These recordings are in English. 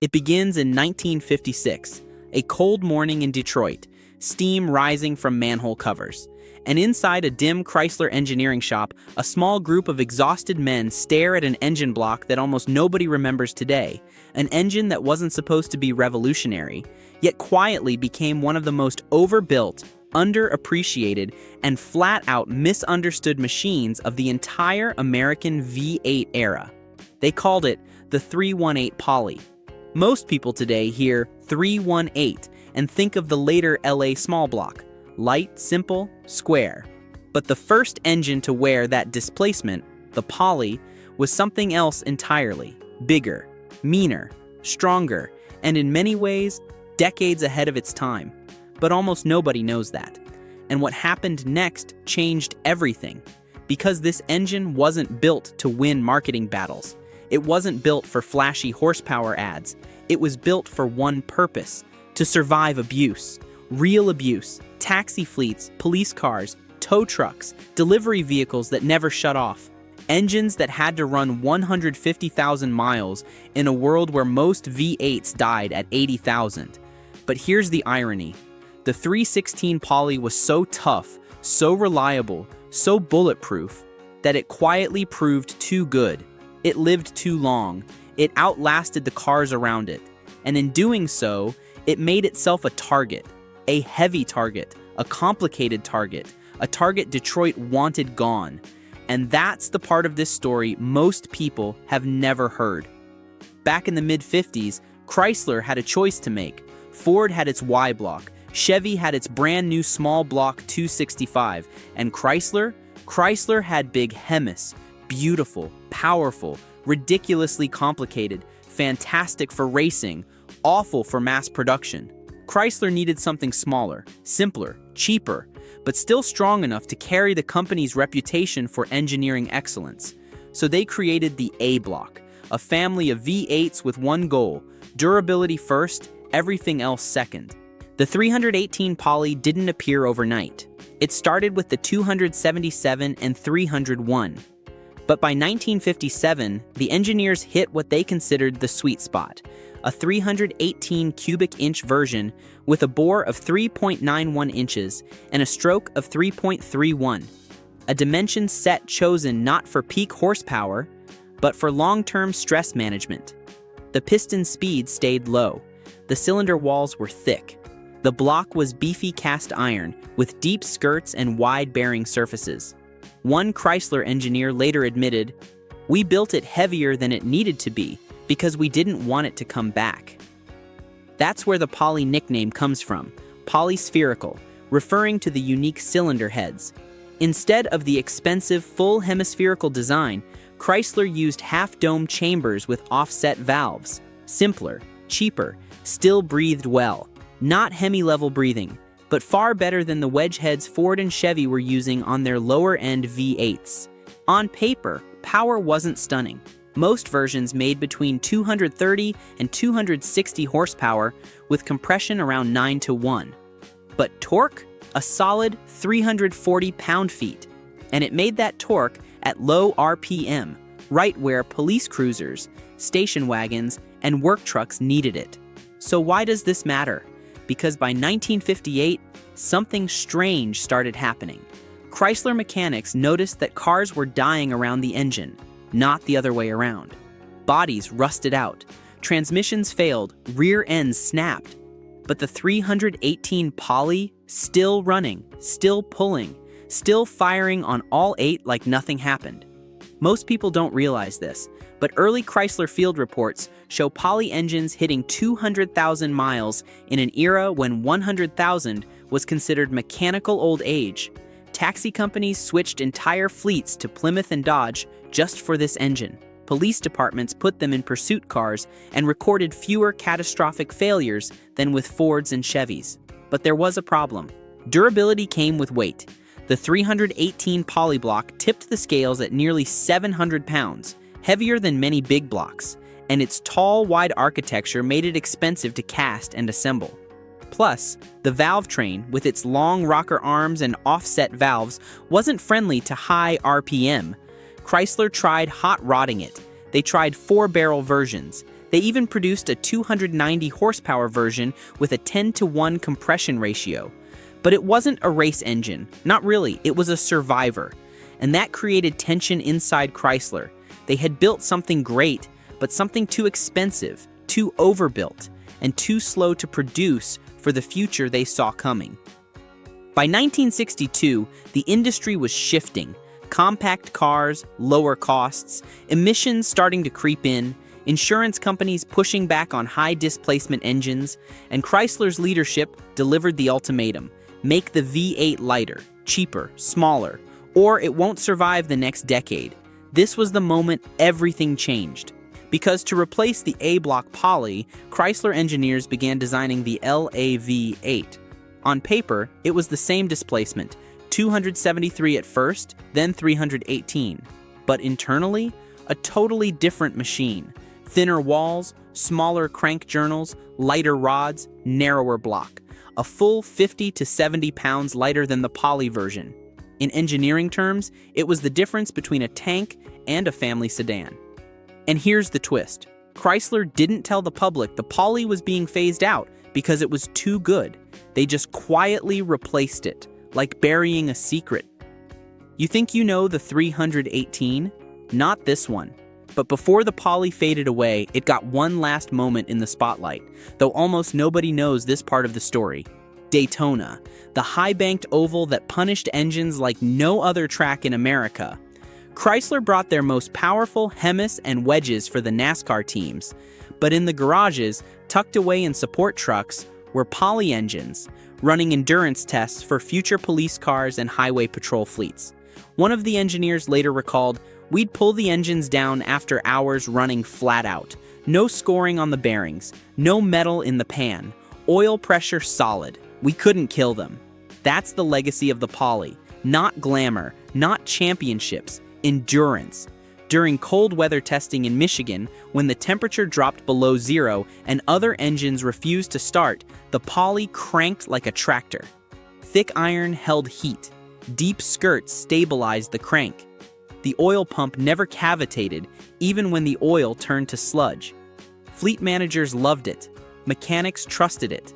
It begins in 1956, a cold morning in Detroit, steam rising from manhole covers. And inside a dim Chrysler engineering shop, a small group of exhausted men stare at an engine block that almost nobody remembers today, an engine that wasn't supposed to be revolutionary, yet quietly became one of the most overbuilt, underappreciated, and flat-out misunderstood machines of the entire American V8 era. They called it the 318 Poly. Most people today hear 318 and think of the later LA small block, light, simple, square. But the first engine to wear that displacement, the Poly, was something else entirely. Bigger, meaner, stronger, and in many ways, decades ahead of its time. But almost nobody knows that. And what happened next changed everything. Because this engine wasn't built to win marketing battles. It wasn't built for flashy horsepower ads. It was built for one purpose: to survive abuse. Real abuse. Taxi fleets, police cars, tow trucks, delivery vehicles that never shut off. Engines that had to run 150,000 miles in a world where most V8s died at 80,000. But here's the irony. The 316 Poly was so tough, so reliable, so bulletproof, that it quietly proved too good. It lived too long. It outlasted the cars around it. And in doing so, it made itself a target. A heavy target, a complicated target, a target Detroit wanted gone. And that's the part of this story most people have never heard. Back in the mid-50s, Chrysler had a choice to make. Ford had its Y block, Chevy had its brand new small block 265, and Chrysler had big Hemis, beautiful, powerful, ridiculously complicated, fantastic for racing, awful for mass production. Chrysler needed something smaller, simpler, cheaper, but still strong enough to carry the company's reputation for engineering excellence. So they created the A block, a family of V8s with one goal: durability first, everything else second. The 318 Poly didn't appear overnight. It started with the 277 and 301. But by 1957, the engineers hit what they considered the sweet spot: a 318 cubic inch version with a bore of 3.91 inches and a stroke of 3.31, a dimension set chosen not for peak horsepower, but for long-term stress management. The piston speed stayed low. The cylinder walls were thick. The block was beefy cast iron with deep skirts and wide bearing surfaces. One Chrysler engineer later admitted, "We built it heavier than it needed to be because we didn't want it to come back." That's where the Poly nickname comes from, polyspherical, referring to the unique cylinder heads. Instead of the expensive full hemispherical design, Chrysler used half-dome chambers with offset valves. Simpler, cheaper, still breathed well. Not Hemi-level breathing, but far better than the wedge heads Ford and Chevy were using on their lower-end V8s. On paper, power wasn't stunning. Most versions made between 230 and 260 horsepower with compression around 9-to-1. But torque? A solid 340 pound-feet. And it made that torque at low RPM, right where police cruisers, station wagons, and work trucks needed it. So why does this matter? Because by 1958, something strange started happening. Chrysler mechanics noticed that cars were dying around the engine, not the other way around. Bodies rusted out, transmissions failed, rear ends snapped. But the 318 Poly, still running, still pulling, still firing on all 8 like nothing happened. Most people don't realize this, but early Chrysler field reports show Poly engines hitting 200,000 miles in an era when 100,000 was considered mechanical old age. Taxi companies switched entire fleets to Plymouth and Dodge just for this engine. Police departments put them in pursuit cars and recorded fewer catastrophic failures than with Fords and Chevys. But there was a problem. Durability came with weight. The 318 Poly block tipped the scales at nearly 700 pounds, heavier than many big blocks, and its tall, wide architecture made it expensive to cast and assemble. Plus, the valve train, with its long rocker arms and offset valves, wasn't friendly to high RPM. Chrysler tried hot rodding it. They tried 4-barrel versions. They even produced a 290 horsepower version with a 10-to-1 compression ratio. But it wasn't a race engine. Not really, it was a survivor. And that created tension inside Chrysler. They had built something great, but something too expensive, too overbuilt, and too slow to produce for the future they saw coming. By 1962, the industry was shifting. Compact cars, lower costs, emissions starting to creep in, insurance companies pushing back on high-displacement engines, and Chrysler's leadership delivered the ultimatum: make the V8 lighter, cheaper, smaller, or it won't survive the next decade. This was the moment everything changed. Because to replace the A-block poly, Chrysler engineers began designing the LAV8. On paper, it was the same displacement, 273 at first, then 318. But internally, a totally different machine. Thinner walls, smaller crank journals, lighter rods, narrower block. A full 50 to 70 pounds lighter than the poly version. In engineering terms, it was the difference between a tank and a family sedan. And here's the twist. Chrysler didn't tell the public the poly was being phased out because it was too good. They just quietly replaced it, like burying a secret. You think you know the 318? Not this one. But before the poly faded away, it got one last moment in the spotlight, though almost nobody knows this part of the story. Daytona, the high-banked oval that punished engines like no other track in America. Chrysler brought their most powerful Hemis and wedges for the NASCAR teams, but in the garages, tucked away in support trucks, were poly engines, running endurance tests for future police cars and highway patrol fleets. One of the engineers later recalled, "We'd pull the engines down after hours running flat out. No scoring on the bearings, no metal in the pan, oil pressure solid. We couldn't kill them." That's the legacy of the poly. Not glamour, not championships, endurance. During cold weather testing in Michigan, when the temperature dropped below zero and other engines refused to start, the poly cranked like a tractor. Thick iron held heat. Deep skirts stabilized the crank. The oil pump never cavitated, even when the oil turned to sludge. Fleet managers loved it. Mechanics trusted it.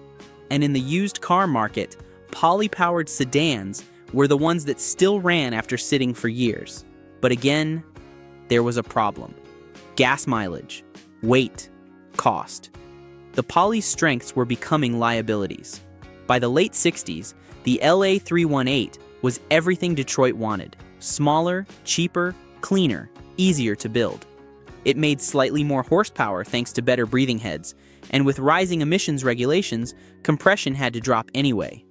And in the used car market, poly-powered sedans were the ones that still ran after sitting for years. But again, there was a problem. Gas mileage, weight, cost. The poly's strengths were becoming liabilities. By the late 60s, the LA318 was everything Detroit wanted. Smaller, cheaper, cleaner, easier to build. It made slightly more horsepower thanks to better breathing heads, and with rising emissions regulations, compression had to drop anyway.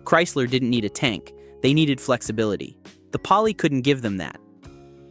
Chrysler didn't need a tank, they needed flexibility. The poly couldn't give them that.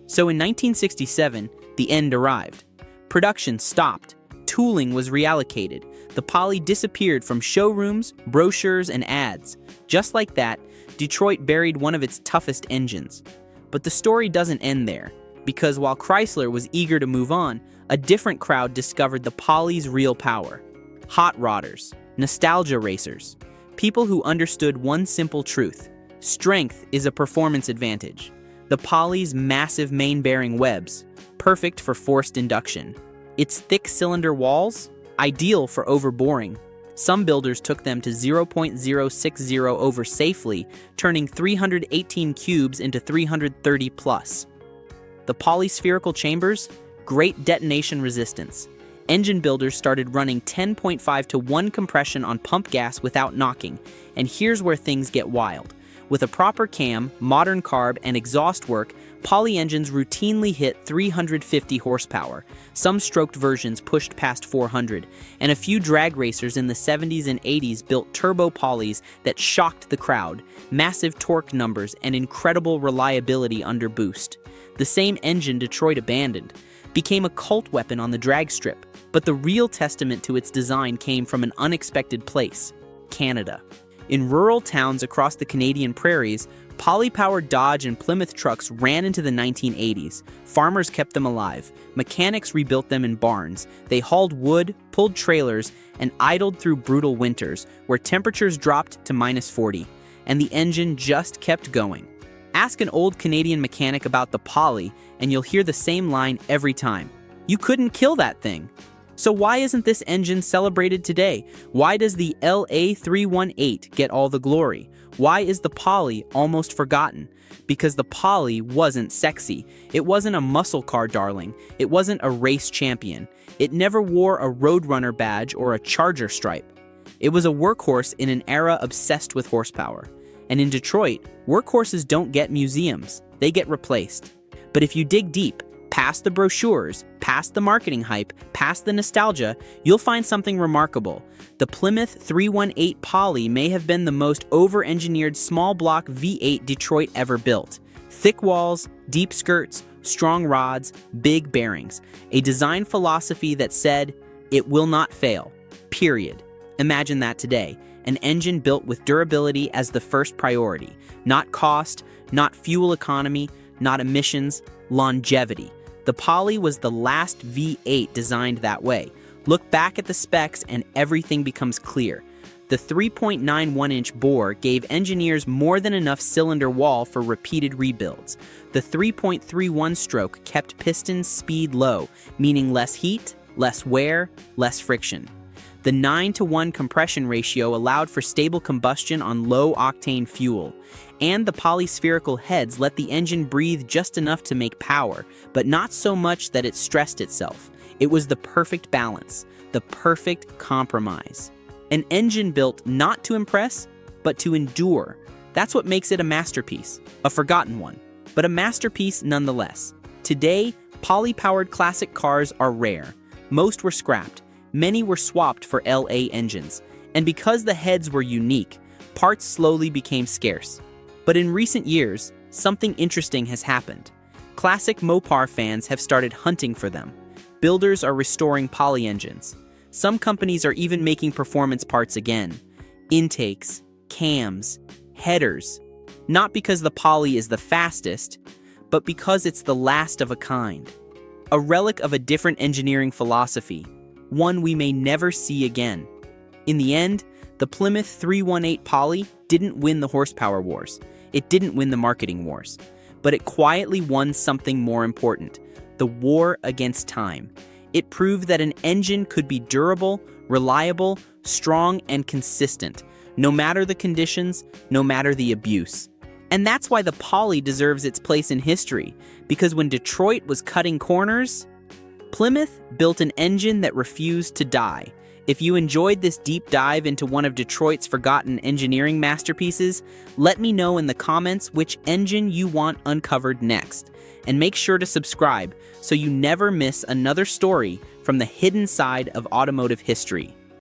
So in 1967, the end arrived. Production stopped. Tooling was reallocated. The poly disappeared from showrooms, brochures, and ads. Just like that, Detroit buried one of its toughest engines. But the story doesn't end there, because while Chrysler was eager to move on, a different crowd discovered the poly's real power. Hot rodders, nostalgia racers, people who understood one simple truth: strength is a performance advantage. The poly's massive main-bearing webs, perfect for forced induction. Its thick cylinder walls, ideal for overboring. Some builders took them to 0.060 over safely, turning 318 cubes into 330 plus. The polyspherical chambers, great detonation resistance. Engine builders started running 10.5 to 1 compression on pump gas without knocking, and here's where things get wild. With a proper cam, modern carb, and exhaust work, poly engines routinely hit 350 horsepower. Some stroked versions pushed past 400, and a few drag racers in the 70s and 80s built turbo polys that shocked the crowd, massive torque numbers, and incredible reliability under boost. The same engine Detroit abandoned became a cult weapon on the drag strip, but the real testament to its design came from an unexpected place: Canada. In rural towns across the Canadian prairies, poly-powered Dodge and Plymouth trucks ran into the 1980s. Farmers kept them alive. Mechanics rebuilt them in barns. They hauled wood, pulled trailers, and idled through brutal winters where temperatures dropped to -40, and the engine just kept going. Ask an old Canadian mechanic about the poly, and you'll hear the same line every time: "You couldn't kill that thing." So why isn't this engine celebrated today? Why does the LA318 get all the glory? Why is the Poly almost forgotten? Because the Poly wasn't sexy. It wasn't a muscle car darling. It wasn't a race champion. It never wore a Roadrunner badge or a Charger stripe. It was a workhorse in an era obsessed with horsepower. And in Detroit, workhorses don't get museums. They get replaced. But if you dig deep, past the brochures, past the marketing hype, past the nostalgia, you'll find something remarkable. The Plymouth 318 Poly may have been the most over-engineered small-block V8 Detroit ever built. Thick walls, deep skirts, strong rods, big bearings. A design philosophy that said, it will not fail. Period. Imagine that today. An engine built with durability as the first priority. Not cost, not fuel economy, not emissions, longevity. The Poly was the last V8 designed that way. Look back at the specs and everything becomes clear. The 3.91-inch bore gave engineers more than enough cylinder wall for repeated rebuilds. The 3.31 stroke kept piston speed low, meaning less heat, less wear, less friction. The 9-to-1 compression ratio allowed for stable combustion on low-octane fuel. And the polyspherical heads let the engine breathe just enough to make power, but not so much that it stressed itself. It was the perfect balance, the perfect compromise. An engine built not to impress, but to endure. That's what makes it a masterpiece, a forgotten one, but a masterpiece nonetheless. Today, poly-powered classic cars are rare. Most were scrapped. Many were swapped for LA engines. And because the heads were unique, parts slowly became scarce. But in recent years, something interesting has happened. Classic Mopar fans have started hunting for them. Builders are restoring Poly engines. Some companies are even making performance parts again. Intakes, cams, headers. Not because the Poly is the fastest, but because it's the last of a kind. A relic of a different engineering philosophy, one we may never see again. In the end, the Plymouth 318 Poly didn't win the horsepower wars. It didn't win the marketing wars. But it quietly won something more important, the war against time. It proved that an engine could be durable, reliable, strong, and consistent, no matter the conditions, no matter the abuse. And that's why the Poly deserves its place in history, because when Detroit was cutting corners, Plymouth built an engine that refused to die. If you enjoyed this deep dive into one of Detroit's forgotten engineering masterpieces, let me know in the comments which engine you want uncovered next. And make sure to subscribe so you never miss another story from the hidden side of automotive history.